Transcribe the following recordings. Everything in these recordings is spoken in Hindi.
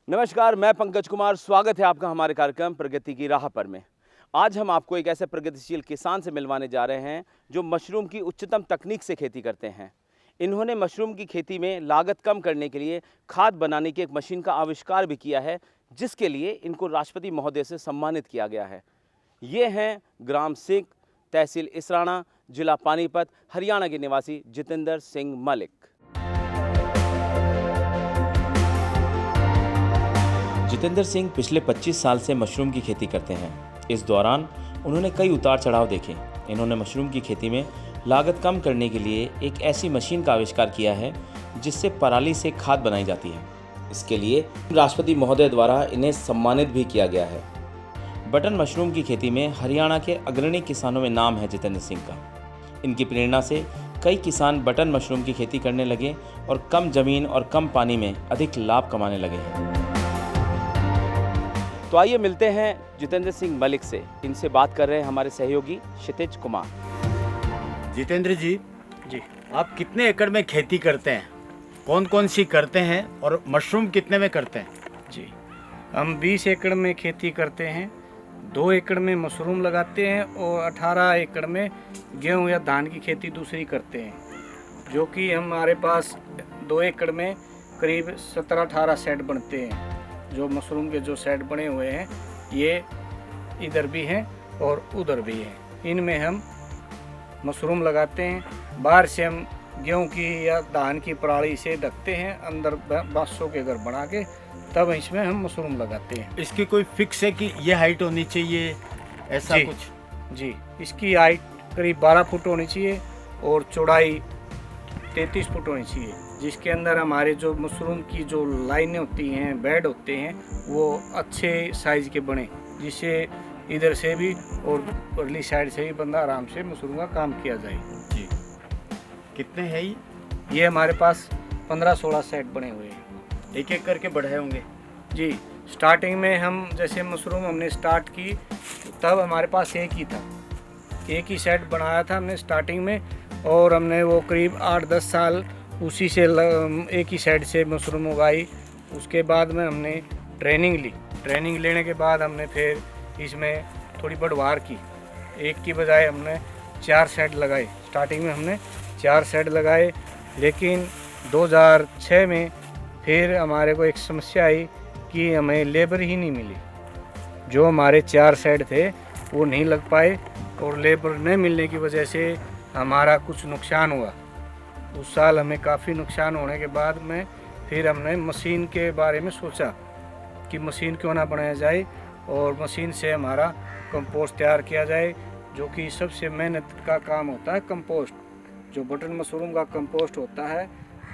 नमस्कार, मैं पंकज कुमार। स्वागत है आपका हमारे कार्यक्रम प्रगति की राह पर में। आज हम आपको एक ऐसे प्रगतिशील किसान से मिलवाने जा रहे हैं जो मशरूम की उच्चतम तकनीक से खेती करते हैं। इन्होंने मशरूम की खेती में लागत कम करने के लिए खाद बनाने की एक मशीन का आविष्कार भी किया है, जिसके लिए इनको राष्ट्रपति महोदय से सम्मानित किया गया है। ये हैं ग्राम सिंह, तहसील इसराना, जिला पानीपत, हरियाणा के निवासी जितेंद्र सिंह मलिक। जितेंद्र सिंह पिछले 25 साल से मशरूम की खेती करते हैं। इस दौरान उन्होंने कई उतार चढ़ाव देखे। इन्होंने मशरूम की खेती में लागत कम करने के लिए एक ऐसी मशीन का आविष्कार किया है जिससे पराली से खाद बनाई जाती है। इसके लिए राष्ट्रपति महोदय द्वारा इन्हें सम्मानित भी किया गया है। बटन मशरूम की खेती में हरियाणा के अग्रणी किसानों में नाम है जितेंद्र सिंह का। इनकी प्रेरणा से कई किसान बटन मशरूम की खेती करने लगे और कम जमीन और कम पानी में अधिक लाभ कमाने लगे हैं। तो आइए मिलते हैं जितेंद्र सिंह मलिक से। इनसे बात कर रहे हैं हमारे सहयोगी क्षितिज कुमार। जितेंद्र जी, आप कितने एकड़ में खेती करते हैं, कौन कौन सी करते हैं और मशरूम कितने में करते हैं? जी, हम 20 एकड़ में खेती करते हैं। 2 एकड़ में मशरूम लगाते हैं और 18 एकड़ में गेहूं या धान की खेती दूसरी करते हैं, जो कि हमारे पास 2 एकड़ में करीब 17-18 सेट बनते हैं। जो मशरूम के जो सेट बने हुए हैं ये इधर भी हैं और उधर भी हैं। इनमें हम मशरूम लगाते हैं। बाहर से हम गेहूं की या धान की पराली से ढकते हैं, अंदर बांसों के घर बना के, तब इसमें हम मशरूम लगाते हैं। इसकी कोई फिक्स है कि ये हाइट होनी चाहिए, ऐसा जी, कुछ? जी, इसकी हाइट करीब 12 फुट होनी चाहिए और चौड़ाई 33 फुट होनी चाहिए, जिसके अंदर हमारे जो मशरूम की जो लाइनें होती हैं, बेड होते हैं, वो अच्छे साइज़ के बने, जिससे इधर से भी और अगली साइड से भी बंदा आराम से मशरूम का काम किया जाए। जी, कितने हैं ये हमारे पास 15-16 सेट बने हुए हैं। एक एक करके बढ़ाए होंगे? जी, स्टार्टिंग में हम जैसे मशरूम हमने स्टार्ट की तब हमारे पास एक ही था, एक ही सेट बनाया था हमने स्टार्टिंग में, और हमने वो करीब 8-10 साल उसी से एक ही साइड से मशरूम उगाई। उसके बाद में हमने ट्रेनिंग ली। ट्रेनिंग लेने के बाद हमने फिर इसमें थोड़ी बढ़वार की। एक की बजाय हमने 4 सेट लगाए। स्टार्टिंग में हमने 4 सेट लगाए, लेकिन 2006 में फिर हमारे को एक समस्या आई कि हमें लेबर ही नहीं मिली। जो हमारे 4 सेट थे वो नहीं लग पाए और लेबर न मिलने की वजह से हमारा कुछ नुकसान हुआ। उस साल हमें काफ़ी नुकसान होने के बाद में फिर हमने मशीन के बारे में सोचा कि मशीन क्यों ना बनाया जाए और मशीन से हमारा कंपोस्ट तैयार किया जाए, जो कि सबसे मेहनत का काम होता है। कंपोस्ट जो बटन मशरूम का कंपोस्ट होता है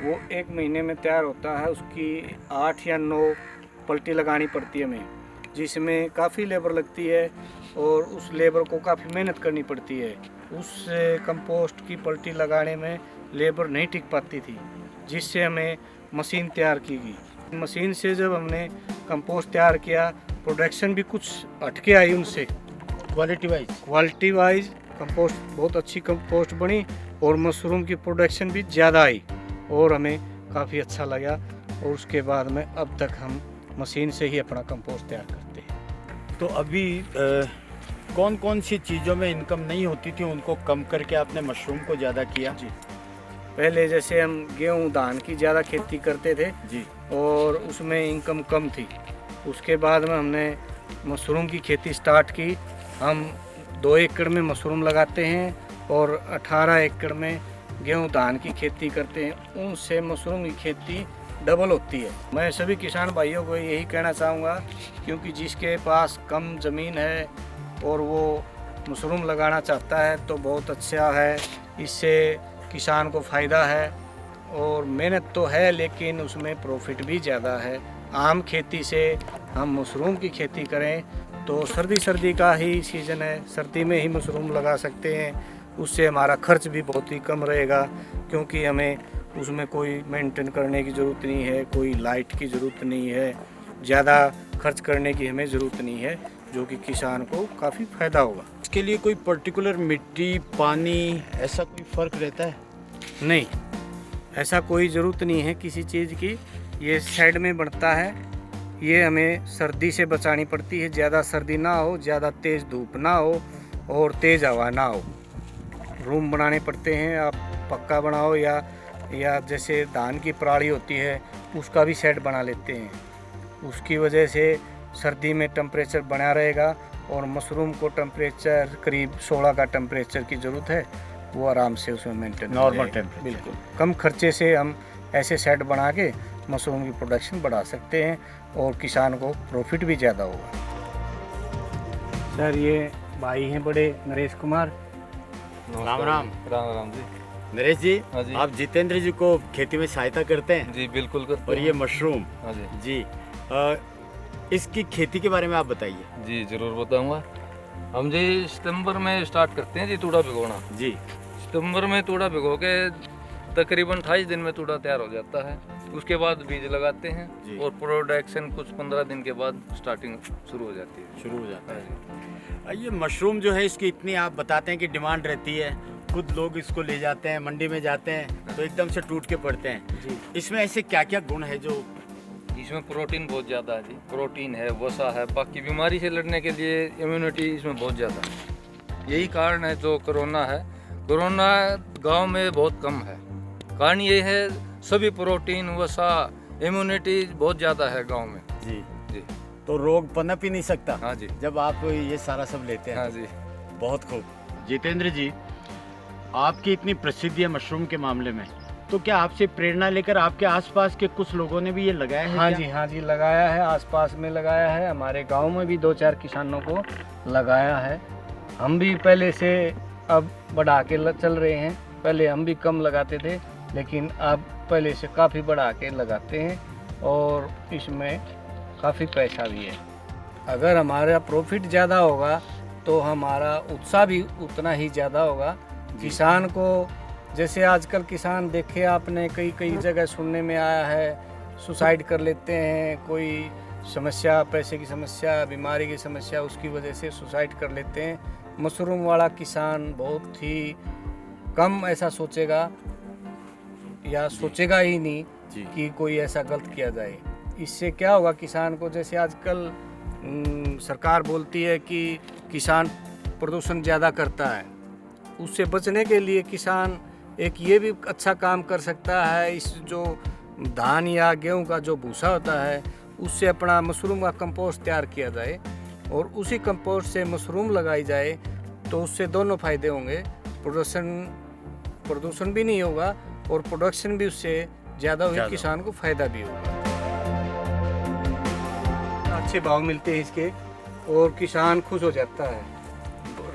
वो 1 महीने में तैयार होता है। उसकी 8 या 9 पलटी लगानी पड़ती है हमें, जिसमें काफ़ी लेबर लगती है और उस लेबर को काफ़ी मेहनत करनी पड़ती है। उस कंपोस्ट की पलटी लगाने में लेबर नहीं टिक पाती थी, जिससे हमें मशीन तैयार की गई। मशीन से जब हमने कंपोस्ट तैयार किया, प्रोडक्शन भी कुछ हटके आई उनसे। क्वालिटी वाइज कंपोस्ट बहुत अच्छी कंपोस्ट बनी और मशरूम की प्रोडक्शन भी ज़्यादा आई और हमें काफ़ी अच्छा लगा। और उसके बाद में अब तक हम मशीन से ही अपना कंपोस्ट तैयार करते हैं। तो अभी कौन कौन सी चीज़ों में इनकम नहीं होती थी, उनको कम करके आपने मशरूम को ज़्यादा किया? जी, पहले जैसे हम गेहूं धान की ज़्यादा खेती करते थे जी, और उसमें इनकम कम थी। उसके बाद में हमने मशरूम की खेती स्टार्ट की। हम 2 एकड़ में मशरूम लगाते हैं और 18 एकड़ में गेहूं धान की खेती करते हैं। उनसे मशरूम की खेती डबल होती है। मैं सभी किसान भाइयों को यही कहना चाहूँगा, क्योंकि जिसके पास कम ज़मीन है और वो मशरूम लगाना चाहता है तो बहुत अच्छा है। इससे किसान को फ़ायदा है और मेहनत तो है, लेकिन उसमें प्रॉफिट भी ज़्यादा है। आम खेती से हम मशरूम की खेती करें तो सर्दी का ही सीज़न है, सर्दी में ही मशरूम लगा सकते हैं। उससे हमारा खर्च भी बहुत ही कम रहेगा, क्योंकि हमें उसमें कोई मेंटेन करने की ज़रूरत नहीं है, कोई लाइट की ज़रूरत नहीं है, ज़्यादा खर्च करने की हमें ज़रूरत नहीं है, जो कि किसान को काफ़ी फ़ायदा होगा। इसके लिए कोई पर्टिकुलर मिट्टी, पानी, ऐसा कोई फ़र्क रहता है? नहीं, ऐसा कोई ज़रूरत नहीं है किसी चीज़ की। ये साइड में बढ़ता है ये हमें सर्दी से बचानी पड़ती है। ज़्यादा सर्दी ना हो, ज़्यादा तेज़ धूप ना हो और तेज़ हवा ना हो। रूम बनाने पड़ते हैं, आप पक्का बनाओ या जैसे धान की पराली होती है उसका भी सेट बना लेते हैं। उसकी वजह से सर्दी में टेम्परेचर बना रहेगा और मशरूम को टेम्परेचर करीब 16 का टेम्परेचर की ज़रूरत है, वो आराम से उसमें मेंटेन नॉर्मल टेम्परेचर। बिल्कुल कम खर्चे से हम ऐसे सेट बना के मशरूम की प्रोडक्शन बढ़ा सकते हैं और किसान को प्रॉफिट भी ज़्यादा होगा। सर ये भाई हैं बड़े नरेश कुमार। राम राम। राम राम जी। नरेश जी, हाँ जी। आप जितेंद्र जी को खेती में सहायता करते हैं जी बिल्कुल करते और हैं। ये मशरूम हाँ जी। जी इसकी खेती के बारे में आप बताइए। जी जरूर बताऊंगा। हम जी सितंबर में स्टार्ट करते हैं जी तूड़ा भिगोना। जी सितंबर में तूड़ा भिगो के तकरीबन 28 दिन में तूड़ा तैयार हो जाता है। उसके बाद बीज लगाते जी। हैं और प्रोडक्शन कुछ 15 दिन के बाद स्टार्टिंग शुरू हो जाती है। शुरू हो जाता हाँ है। जी। ये मशरूम जो है इसकी इतनी आप बताते हैं कि डिमांड रहती है, खुद लोग इसको ले जाते हैं, मंडी में जाते हैं तो एकदम से टूट के पड़ते हैं। जी इसमें ऐसे क्या क्या गुण है जो इसमें प्रोटीन बहुत ज़्यादा है जी। प्रोटीन है, वसा है, बाकी बीमारी से लड़ने के लिए इम्यूनिटी इसमें बहुत ज़्यादा है। यही कारण है जो कोरोना है। कोरोना गांव में बहुत कम है। कारण ये है सभी प्रोटीन, वसा, इम्यूनिटी बहुत ज़्यादा है गांव में। जी जी तो रोग पनप ही नहीं सकता हाँ जी। जब आप ये सारा सब लेते हैं। हाँ जी। बहुत खूब। जितेंद्र जी, आपकी इतनी प्रसिद्धि है मशरूम के मामले में, तो क्या आपसे प्रेरणा लेकर आपके आसपास के कुछ लोगों ने भी ये लगाया है? हाँ क्या? जी, हाँ जी, लगाया है। आसपास में लगाया है, हमारे गांव में भी 2-4 किसानों को लगाया है। हम भी पहले से अब बढ़ा के चल रहे हैं। पहले हम भी कम लगाते थे लेकिन अब पहले से काफ़ी बढ़ा के लगाते हैं और इसमें काफ़ी पैसा भी है। अगर हमारा प्रॉफिट ज़्यादा होगा तो हमारा उत्साह भी उतना ही ज़्यादा होगा। किसान को जैसे आजकल किसान देखे आपने कई जगह सुनने में आया है, सुसाइड कर लेते हैं। कोई समस्या, पैसे की समस्या, बीमारी की समस्या, उसकी वजह से सुसाइड कर लेते हैं। मशरूम वाला किसान बहुत ही कम ऐसा सोचेगा या सोचेगा ही नहीं जी। कि कोई ऐसा गलत किया जाए। इससे क्या होगा किसान को, जैसे आजकल सरकार बोलती है कि किसान प्रदूषण ज़्यादा करता है, उससे बचने के लिए किसान एक ये भी अच्छा काम कर सकता है। इस जो धान या गेहूं का जो भूसा होता है उससे अपना मशरूम का कंपोस्ट तैयार किया जाए और उसी कंपोस्ट से मशरूम लगाई जाए तो उससे दोनों फायदे होंगे। प्रदूषण भी नहीं होगा और प्रोडक्शन भी उससे ज़्यादा होगी, किसान को फायदा भी होगा। अच्छे भाव मिलते हैं इसके और किसान खुश हो जाता है।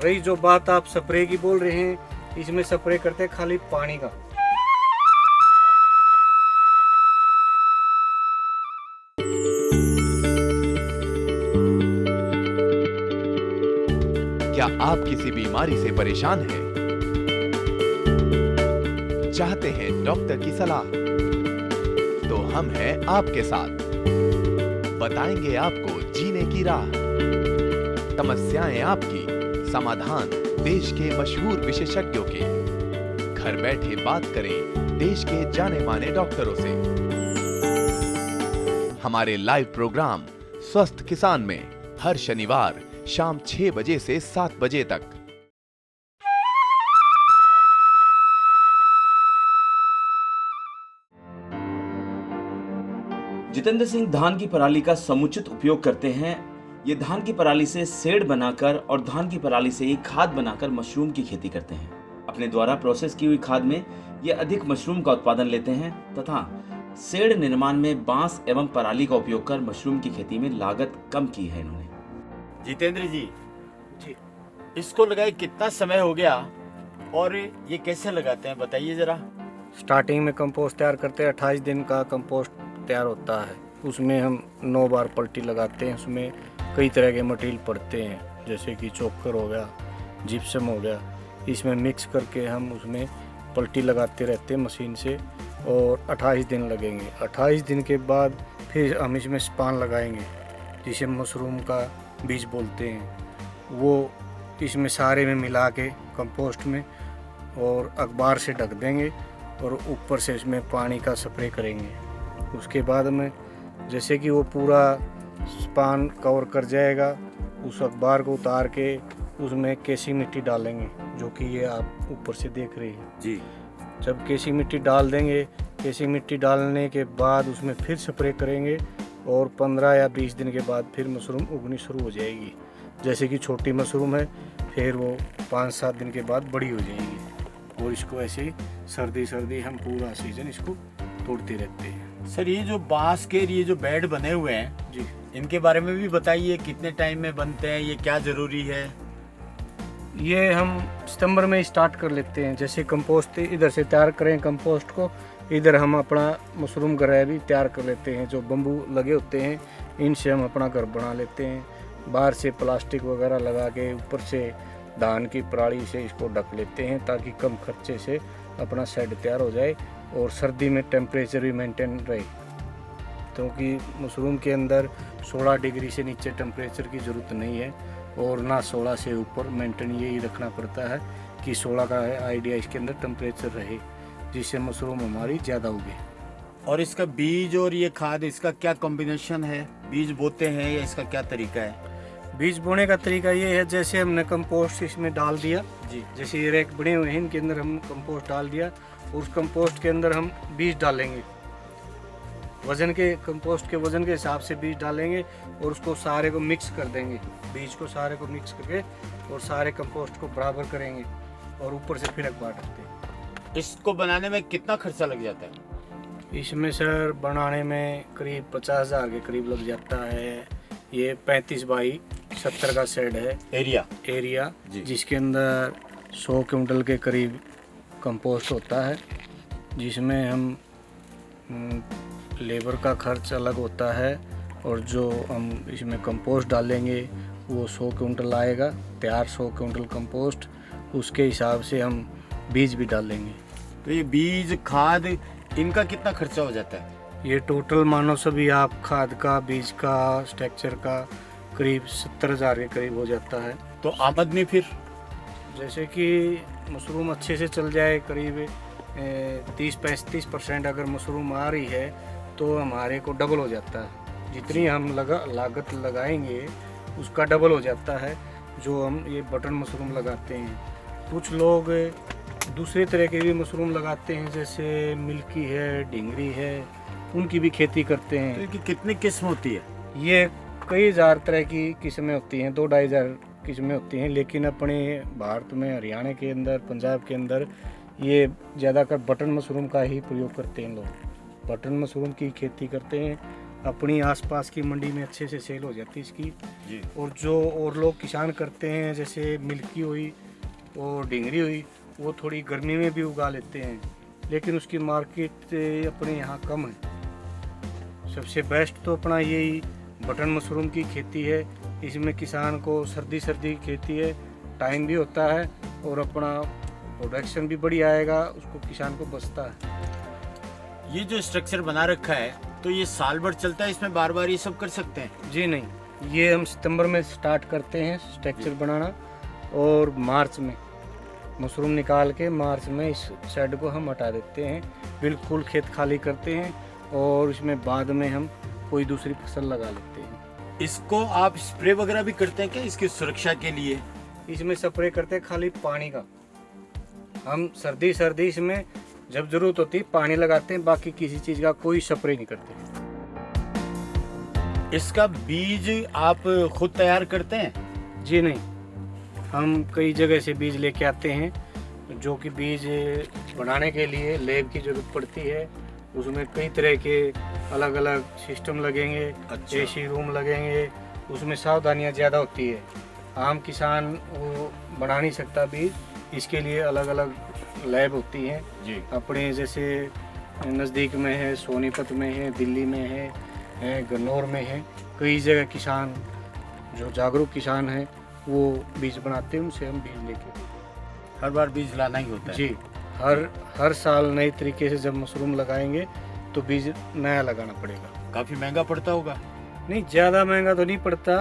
रही जो बात आप स्प्रे की बोल रहे हैं, इसमें स्प्रे करते हैं खाली पानी का। क्या आप किसी बीमारी से परेशान हैं? चाहते हैं डॉक्टर की सलाह? तो हम हैं आपके साथ। बताएंगे आपको जीने की राह। समस्याएं आपकी, समाधान देश के मशहूर विशेषज्ञों के। घर बैठे बात करें देश के जाने माने डॉक्टरों से। हमारे लाइव प्रोग्राम स्वस्थ किसान में हर शनिवार शाम 6 बजे से 7 बजे तक। जितेंद्र सिंह धान की पराली का समुचित उपयोग करते हैं। ये धान की पराली से सेड बनाकर और धान की पराली से ही खाद बनाकर मशरूम की खेती करते हैं। अपने द्वारा प्रोसेस की हुई खाद में ये अधिक मशरूम का उत्पादन लेते हैं तथा सेड निर्माण में बांस एवं पराली का उपयोग कर मशरूम की खेती में लागत कम की है इन्होंने। जितेंद्र जी, इसको लगाए कितना समय हो गया और ये कैसे लगाते हैं बताइए जरा। स्टार्टिंग में कंपोस्ट तैयार करते हैं। 28 दिन का कंपोस्ट तैयार होता है, उसमें हम 9 बार पलटी लगाते हैं। उसमें कई तरह के मटेरियल पड़ते हैं, जैसे कि चोकर हो गया, जिप्सम हो गया। इसमें मिक्स करके हम उसमें पलटी लगाते रहते हैं मशीन से और 28 दिन लगेंगे। 28 दिन के बाद फिर हम इसमें स्पान लगाएंगे, जिसे मशरूम का बीज बोलते हैं। वो इसमें सारे में मिला के कंपोस्ट में और अखबार से ढक देंगे और ऊपर से इसमें पानी का स्प्रे करेंगे। उसके बाद में जैसे कि वो पूरा स्पान कवर कर जाएगा, उस अखबार को उतार के उसमें केसी मिट्टी डालेंगे, जो कि ये आप ऊपर से देख रहे हैं। जी। जब केसी मिट्टी डाल देंगे, केसी मिट्टी डालने के बाद उसमें फिर स्प्रे करेंगे और 15 या 20 दिन के बाद फिर मशरूम उगनी शुरू हो जाएगी। जैसे कि छोटी मशरूम है, फिर वो 5-7 दिन के बाद बड़ी हो जाएगी। और इसको ऐसे ही सर्दी हम पूरा सीजन इसको तोड़ते रहते हैं। सर, ये जो बांस के ये जो बेड बने हुए हैं जी, इनके बारे में भी बताइए, कितने टाइम में बनते हैं, ये क्या ज़रूरी है? ये हम सितंबर में स्टार्ट कर लेते हैं। जैसे कंपोस्ट इधर से तैयार करें कंपोस्ट को, इधर हम अपना मशरूम घर भी तैयार कर लेते हैं। जो बम्बू लगे होते हैं इनसे हम अपना घर बना लेते हैं। बाहर से प्लास्टिक वगैरह लगा के ऊपर से धान की पराली से इसको ढक लेते हैं, ताकि कम खर्चे से अपना शेड तैयार हो जाए और सर्दी में टेम्परेचर भी मेंटेन रहे, क्योंकि मशरूम के अंदर 16 डिग्री से नीचे टेम्परेचर की ज़रूरत नहीं है और ना 16 से ऊपर। मेंटेन यही रखना पड़ता है कि 16 का आइडिया इसके अंदर टेम्परेचर रहे, जिससे मशरूम हमारी ज़्यादा उगे। और इसका बीज और ये खाद, इसका क्या कॉम्बिनेशन है? बीज बोते हैं या इसका क्या तरीका है? बीज बोने का तरीका ये है, जैसे हमने कंपोस्ट इसमें डाल दिया, जी। जैसे ये रैक बने हुए हैं इनके अंदर हम कंपोस्ट डाल दिया, उस कंपोस्ट के अंदर हम बीज डालेंगे। वजन के कंपोस्ट के वजन के हिसाब से बीज डालेंगे और उसको सारे को मिक्स कर देंगे। बीज को सारे को मिक्स करके और सारे कंपोस्ट को बराबर करेंगे और ऊपर से फिर अखबार ढकते हैं। इसको बनाने में कितना खर्चा लग जाता है? इसमें सर बनाने में करीब 50,000 के करीब लग जाता है। ये 35 बाई 70 का शेड है एरिया जी। जिसके अंदर 100 क्विंटल के करीब कंपोस्ट होता है, जिसमें हम लेबर का खर्च अलग होता है और जो हम इसमें कंपोस्ट डालेंगे वो 100 क्विंटल आएगा तैयार, 100 क्विंटल कंपोस्ट, उसके हिसाब से हम बीज भी डालेंगे। तो ये बीज खाद इनका कितना खर्चा हो जाता है? ये टोटल मानो सभी आप खाद का, बीज का, स्ट्रक्चर का करीब 70,000 के करीब हो जाता है। तो आमदनी फिर? जैसे कि मशरूम अच्छे से चल जाए, करीब 30-35% अगर मशरूम आ रही है तो हमारे को डबल हो जाता है। जितनी हम लागत लगाएंगे उसका डबल हो जाता है जो हम ये बटन मशरूम लगाते हैं। कुछ लोग दूसरे तरह के भी मशरूम लगाते हैं, जैसे मिल्की है, ढिंगरी है, उनकी भी खेती करते तो हैं। इनकी कितनी किस्म होती है? ये कई हजार तरह की किस्में होती हैं, 2-2.5 हजार किस्में होती हैं, लेकिन अपने भारत में हरियाणा के अंदर, पंजाब के अंदर ये ज़्यादातर बटन मशरूम का ही प्रयोग करते हैं लोग। बटन मशरूम की खेती करते हैं, अपनी आसपास की मंडी में अच्छे से सेल हो जाती है इसकी। जी। और जो और लोग किसान करते हैं, जैसे मिल्की हुई और ढिंगरी हुई, वो थोड़ी गर्मी में भी उगा लेते हैं, लेकिन उसकी मार्केट अपने यहाँ कम है। सबसे बेस्ट तो अपना यही बटन मशरूम की खेती है। इसमें किसान को सर्दी खेती है, टाइम भी होता है और अपना प्रोडक्शन भी बढ़िया आएगा, उसको किसान को बचता है। ये जो स्ट्रक्चर बना रखा है तो ये साल भर चलता है, इसमें बार बार ये सब कर सकते हैं? जी नहीं, ये हम सितंबर में स्टार्ट करते हैं स्ट्रक्चर बनाना और मार्च में मशरूम निकाल के मार्च में इस शेड को हम हटा देते हैं, बिल्कुल खेत खाली करते हैं और इसमें बाद में हम कोई दूसरी फसल लगा लेते हैं। इसको आप स्प्रे वगैरह भी करते हैं क्या इसकी सुरक्षा के लिए? इसमें स्प्रे करते हैं खाली पानी का। हम सर्दी इसमें जब जरूरत होती है पानी लगाते हैं, बाकी किसी चीज़ का कोई स्प्रे नहीं करते। इसका बीज आप खुद तैयार करते हैं? जी नहीं, हम कई जगह से बीज लेके आते हैं, जो कि बीज बनाने के लिए लैब की ज़रूरत पड़ती है। उसमें कई तरह के अलग अलग सिस्टम लगेंगे, अच्छा। एसी रूम लगेंगे, उसमें सावधानियां ज़्यादा होती है। आम किसान वो बना नहीं सकता बीज, इसके लिए अलग अलग लैब होती हैं। जी। अपने जैसे नज़दीक में है, सोनीपत में है, दिल्ली में है, गन्नौर में है, कई जगह किसान जो जागरूक किसान हैं वो बीज बनाते हैं, उनसे हम बीज लेके हर बार बीज लाना ही होता है? जी, हर साल नए तरीके से जब मशरूम लगाएंगे तो बीज नया लगाना पड़ेगा। काफ़ी महंगा पड़ता होगा? नहीं, ज़्यादा महंगा तो नहीं पड़ता,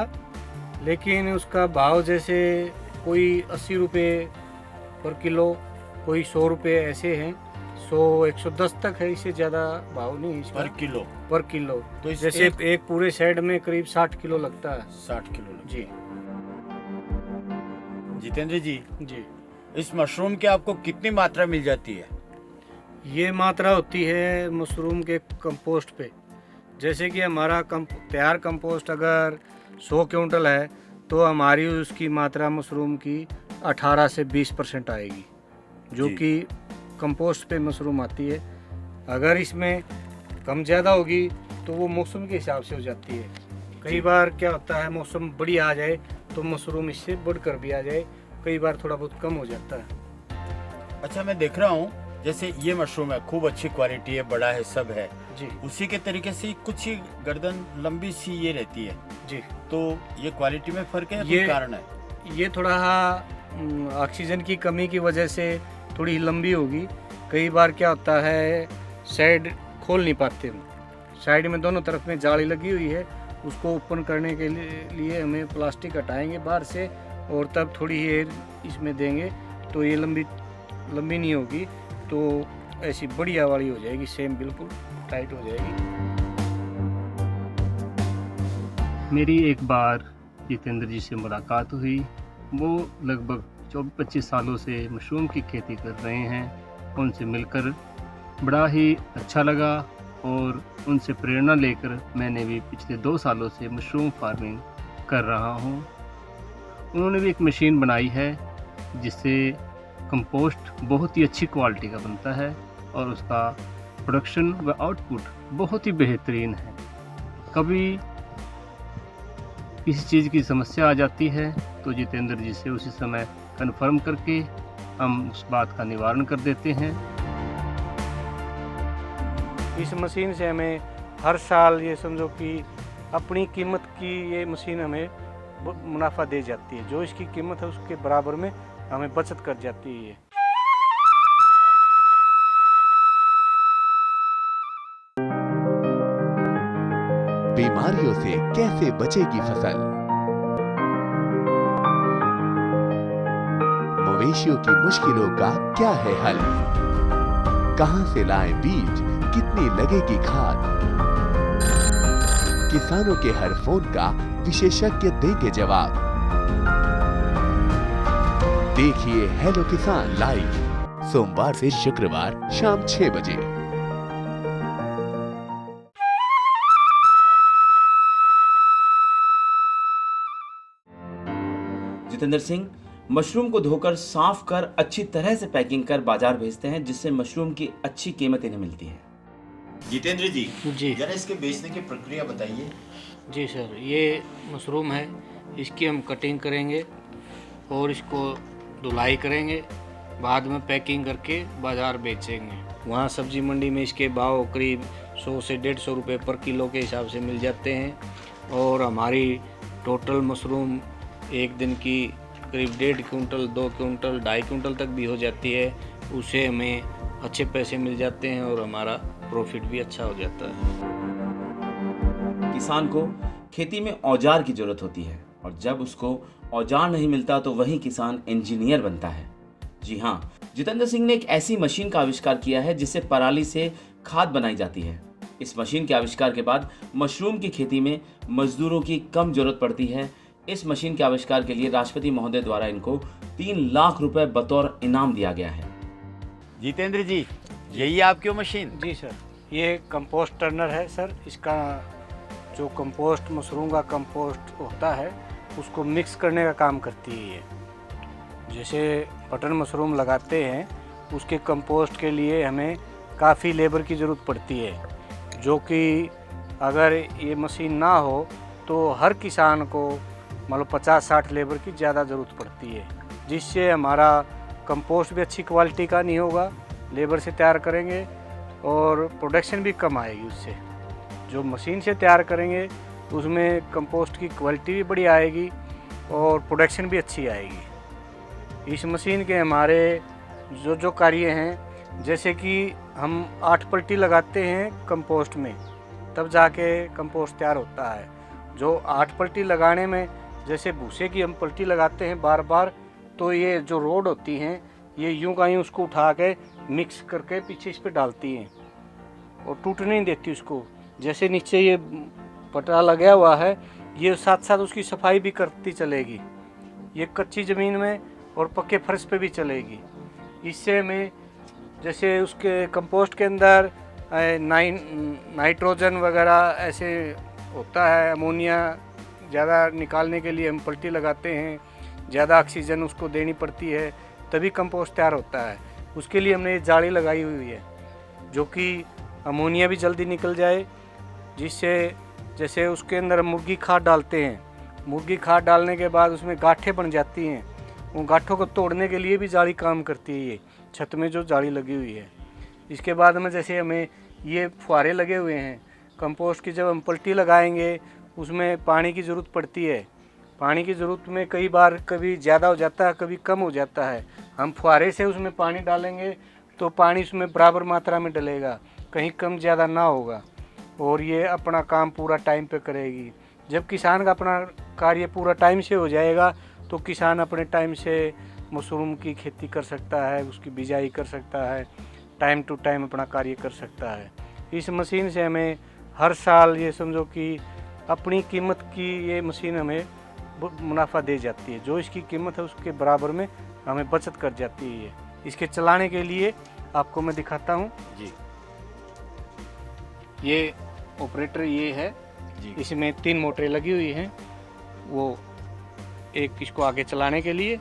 लेकिन उसका भाव जैसे कोई 80 रुपये पर किलो, कोई 100 रुपये ऐसे हैं। 100-110 तक है, इससे ज़्यादा भाव नहीं है इसका पर किलो? पर किलो। तो इस जैसे एक पूरे शेड में करीब 60 किलो लगता है। 60 किलो लगता जी है। जितेंद्र जी, जी। इस मशरूम की आपको कितनी मात्रा मिल जाती है? ये मात्रा होती है मशरूम के कंपोस्ट पे। जैसे कि हमारा तैयार कंपोस्ट अगर 100 क्विंटल है तो हमारी उसकी मात्रा मशरूम की 18 से 20% आएगी, जो जी। कि कंपोस्ट पे मशरूम आती है। अगर इसमें कम ज़्यादा होगी तो वो मौसम के हिसाब से हो जाती है। कई बार क्या होता है, मौसम बढ़िया आ जाए तो मशरूम इससे बढ़कर भी आ जाए, कई बार थोड़ा बहुत कम हो जाता है। अच्छा, मैं देख रहा हूँ जैसे ये मशरूम है, खूब अच्छी क्वालिटी है, बड़ा है, सब है जी उसी के तरीके से कुछ ही गर्दन लंबी सी ये रहती है, जी। तो ये क्वालिटी में फर्क है या ये कोई कारण है? ये थोड़ा ऑक्सीजन की कमी की वजह से थोड़ी लंबी होगी। कई बार क्या होता है, साइड खोल नहीं पाते हम। साइड में दोनों तरफ में जाली लगी हुई है, उसको ओपन करने के लिए हमें प्लास्टिक हटाएंगे बाहर से और तब थोड़ी एयर इसमें देंगे तो ये लंबी नहीं होगी, तो ऐसी बढ़िया वाली हो जाएगी, सेम बिल्कुल टाइट हो जाएगी। मेरी एक बार जितेंद्र जी से मुलाकात हुई। वो लगभग 24-25 सालों से मशरूम की खेती कर रहे हैं। उनसे मिलकर बड़ा ही अच्छा लगा और उनसे प्रेरणा लेकर मैंने भी पिछले 2 सालों से मशरूम फार्मिंग कर रहा हूँ। उन्होंने भी एक मशीन बनाई है जिससे कंपोस्ट बहुत ही अच्छी क्वालिटी का बनता है और उसका प्रोडक्शन व आउटपुट बहुत ही बेहतरीन है। कभी किसी चीज़ की समस्या आ जाती है तो जितेंद्र जी से उसी समय कन्फर्म करके हम उस बात का निवारण कर देते हैं। इस मशीन से हमें हर साल ये समझो कि अपनी कीमत की ये मशीन हमें मुनाफा दे जाती है। जो इसकी कीमत है उसके बराबर में हमें बचत कर जाती है। बीमारियों से कैसे बचेगी फसल? मवेशियों की मुश्किलों का क्या है हल? कहां से लाएं बीज, कितनी लगेगी खाद? किसानों के हर फोन का विशेषज्ञ देंगे जवाब। देखिए हेलो किसान लाइव, सोमवार से शुक्रवार शाम 6 बजे। जितेंद्र सिंह मशरूम को धोकर साफ कर अच्छी तरह से पैकिंग कर बाजार भेजते हैं, जिससे मशरूम की अच्छी कीमत इन्हें मिलती है। जितेंद्र जी, जी जरा इसके बेचने की प्रक्रिया बताइए। जी सर, ये मशरूम है, इसकी हम कटिंग करेंगे और इसको धुलाई करेंगे, बाद में पैकिंग करके बाज़ार बेचेंगे। वहाँ सब्जी मंडी में इसके भाव करीब 100 से 150 रुपये पर किलो के हिसाब से मिल जाते हैं और हमारी टोटल मशरूम एक दिन की करीब 1.5 क्विंटल, 2 क्विंटल, 2.5 क्विंटल तक भी हो जाती है। उससे हमें अच्छे पैसे मिल जाते हैं और हमारा प्रॉफिट भी अच्छा हो जाता है। किसान को खेती में औजार की जरूरत होती है और जब उसको औजार नहीं मिलता तो वही किसान इंजीनियर बनता है। जी हाँ, जितेंद्र सिंह ने एक ऐसी मशीन का आविष्कार किया है जिससे पराली से खाद बनाई जाती है। इस मशीन के आविष्कार के बाद मशरूम की खेती में मजदूरों की कम जरूरत पड़ती है। इस मशीन के आविष्कार के लिए राष्ट्रपति महोदय द्वारा इनको 3 लाख रुपए बतौर इनाम दिया गया है। जितेंद्र जी, यही है आपकी वो मशीन? जी सर, ये कंपोस्ट टर्नर है सर। इसका जो कंपोस्ट मशरूम का कंपोस्ट होता है उसको मिक्स करने का काम करती है ये। जैसे बटन मशरूम लगाते हैं उसके कंपोस्ट के लिए हमें काफ़ी लेबर की ज़रूरत पड़ती है, जो कि अगर ये मशीन ना हो तो हर किसान को मान लो 50-60 लेबर की ज़्यादा ज़रूरत पड़ती है, जिससे हमारा कंपोस्ट भी अच्छी क्वालिटी का नहीं होगा। लेबर से तैयार करेंगे और प्रोडक्शन भी कम आएगी उससे। जो मशीन से तैयार करेंगे उसमें कंपोस्ट की क्वालिटी भी बड़ी आएगी और प्रोडक्शन भी अच्छी आएगी। इस मशीन के हमारे जो कार्य हैं, जैसे कि हम 8 पलटी लगाते हैं कंपोस्ट में, तब जाके कंपोस्ट तैयार होता है। जो 8 पलटी लगाने में जैसे भूसे की हम पलटी लगाते हैं बार बार, तो ये जो रोड होती हैं ये यूं का यूं उसको उठा के मिक्स करके पीछे इस पे डालती हैं और टूटने नहीं देती उसको। जैसे नीचे ये पटरा लगा हुआ है, ये साथ साथ उसकी सफाई भी करती चलेगी। ये कच्ची ज़मीन में और पक्के फर्श पे भी चलेगी। इससे हमें जैसे उसके कंपोस्ट के अंदर नाइट्रोजन वगैरह ऐसे होता है, अमोनिया ज़्यादा निकालने के लिए हम पलटी लगाते हैं, ज़्यादा ऑक्सीजन उसको देनी पड़ती है तभी कंपोस्ट तैयार होता है। उसके लिए हमने ये जाली लगाई हुई है जो कि अमोनिया भी जल्दी निकल जाए, जिससे जैसे उसके अंदर मुर्गी खाद डालते हैं, मुर्गी खाद डालने के बाद उसमें गांठें बन जाती हैं, उन गांठों को तोड़ने के लिए भी जाली काम करती है। ये छत में जो जाली लगी हुई है, इसके बाद में जैसे हमें ये फुहारे लगे हुए हैं कंपोस्ट की, जब हम पलटी लगाएंगे उसमें पानी की ज़रूरत पड़ती है। पानी की ज़रूरत में कई बार कभी ज़्यादा हो जाता है, कभी कम हो जाता है। हम फुहारे से उसमें पानी डालेंगे तो पानी उसमें बराबर मात्रा में डलेगा, कहीं कम ज़्यादा ना होगा और ये अपना काम पूरा टाइम पे करेगी। जब किसान का अपना कार्य पूरा टाइम से हो जाएगा तो किसान अपने टाइम से मशरूम की खेती कर सकता है, उसकी बिजाई कर सकता है, टाइम टू टाइम अपना कार्य कर सकता है। इस मशीन से हमें हर साल ये समझो कि अपनी कीमत की ये मशीन हमें मुनाफा दे जाती है, जो इसकी कीमत है उसके बराबर में हमें बचत कर जाती है। इसके चलाने के लिए आपको मैं दिखाता हूँ जी। ये ऑपरेटर ये है जी। इसमें 3 मोटरें लगी हुई हैं, वो एक इसको आगे चलाने के लिए,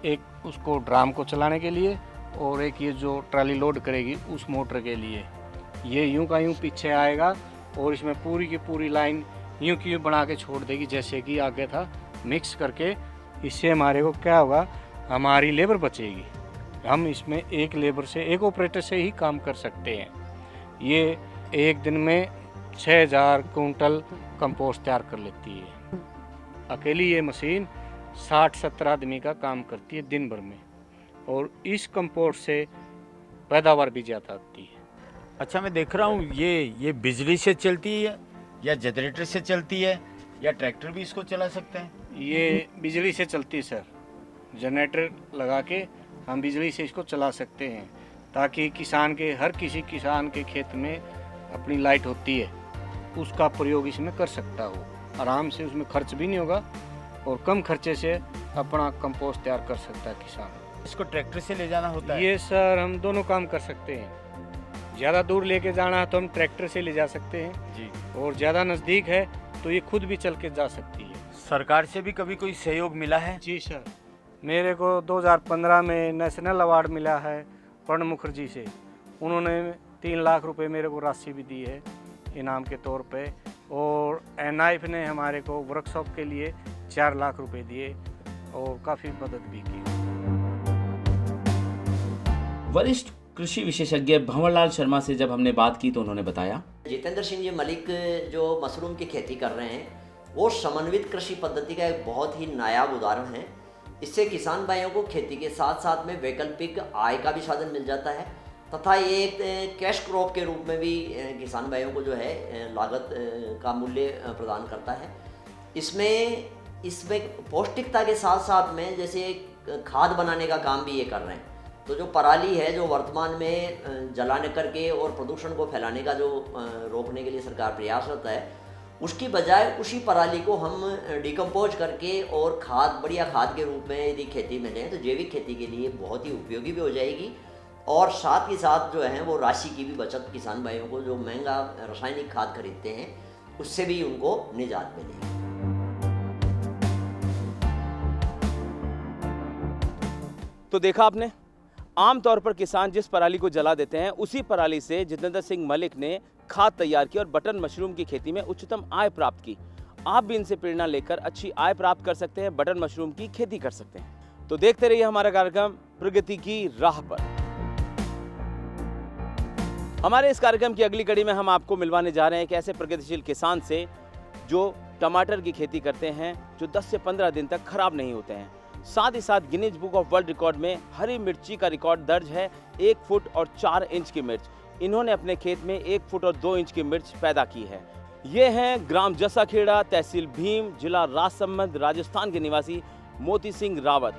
एक उसको ड्राम को चलाने के लिए और एक ये जो ट्राली लोड करेगी उस मोटर के लिए। ये यूं का यूं पीछे आएगा और इसमें पूरी की पूरी लाइन यूं की यूं बना के छोड़ देगी जैसे कि आगे था, मिक्स करके। इससे हमारे को क्या होगा, हमारी लेबर बचेगी। हम इसमें एक लेबर से, एक ऑपरेटर से ही काम कर सकते हैं। ये एक दिन में 6000 कुंटल कंपोस्ट तैयार कर लेती है। अकेली ये मशीन 60-70 आदमी का काम करती है दिन भर में और इस कंपोस्ट से पैदावार भी ज़्यादा आती है। अच्छा, मैं देख रहा हूँ ये बिजली से चलती है या जनरेटर से चलती है या ट्रैक्टर भी इसको चला सकते हैं? ये बिजली से चलती है सर। जनरेटर लगा के हम बिजली से इसको चला सकते हैं ताकि हर किसी किसान के खेत में अपनी लाइट होती है, उसका प्रयोग इसमें कर सकता हो। आराम से उसमें खर्च भी नहीं होगा और कम खर्चे से अपना कंपोस्ट तैयार कर सकता है किसान। इसको ट्रैक्टर से ले जाना होता है? ये सर हम दोनों काम कर सकते हैं। ज़्यादा दूर लेके जाना है तो हम ट्रैक्टर से ले जा सकते हैं जी, और ज़्यादा नज़दीक है तो ये खुद भी चल के जा सकती है। सरकार से भी कभी कोई सहयोग मिला है? जी सर, मेरे को 2015 में नेशनल अवार्ड मिला है प्रणब मुखर्जी से। उन्होंने 3 लाख रुपए मेरे को राशि भी दी है इनाम के तौर पे, और NIF ने हमारे को वर्कशॉप के लिए 4 लाख रुपए दिए और काफ़ी मदद भी की। वरिष्ठ कृषि विशेषज्ञ भंवरलाल शर्मा से जब हमने बात की तो उन्होंने बताया, जितेंद्र सिंह जी मलिक जो मशरूम की खेती कर रहे हैं वो समन्वित कृषि पद्धति का एक बहुत ही नायाब उदाहरण है। इससे किसान भाइयों को खेती के साथ साथ में वैकल्पिक आय का भी साधन मिल जाता है तथा ये एक कैश क्रॉप के रूप में भी किसान भाइयों को जो है लागत का मूल्य प्रदान करता है। इसमें पौष्टिकता के साथ साथ में जैसे खाद बनाने का काम भी ये कर रहे हैं। तो जो पराली है जो वर्तमान में जलाने करके और प्रदूषण को फैलाने का जो रोकने के लिए सरकार प्रयासरत है, उसकी बजाय उसी पराली को हम डिकम्पोज करके और बढ़िया खाद के रूप में यदि खेती में लें तो जैविक खेती के लिए बहुत ही उपयोगी भी हो जाएगी और साथ ही साथ जो है वो राशि की भी बचत किसान भाइयों को जो महंगा रासायनिक खाद खरीदते हैं उससे भी उनको निजात मिलेगी। तो देखा आपने, आमतौर पर किसान जिस पराली को जला देते हैं उसी पराली से जितेंद्र सिंह मलिक ने खाद तैयार की और बटन मशरूम की खेती में उच्चतम आय प्राप्त की। आप भी इनसे प्रेरणा लेकर अच्छी आय प्राप्त कर सकते हैं, बटन मशरूम की खेती कर सकते हैं। तो देखते रहिए हमारा कार्यक्रम प्रगति की राह पर। हमारे इस कार्यक्रम की अगली कड़ी में हम आपको मिलवाने जा रहे हैं एक ऐसे प्रगतिशील किसान से जो टमाटर की खेती करते हैं जो 10 से 15 दिन तक खराब नहीं होते हैं। साथ ही साथ Guinness book of world record में हरी मिर्ची का रिकॉर्ड दर्ज है, 1 फुट और 4 इंच की मिर्च। इन्होंने अपने खेत में 1 फुट और 2 इंच की मिर्च पैदा की है। ये हैं ग्राम जसाखेड़ा, तहसील भीम, जिला राजसमंद, राजस्थान के निवासी मोती सिंह रावत।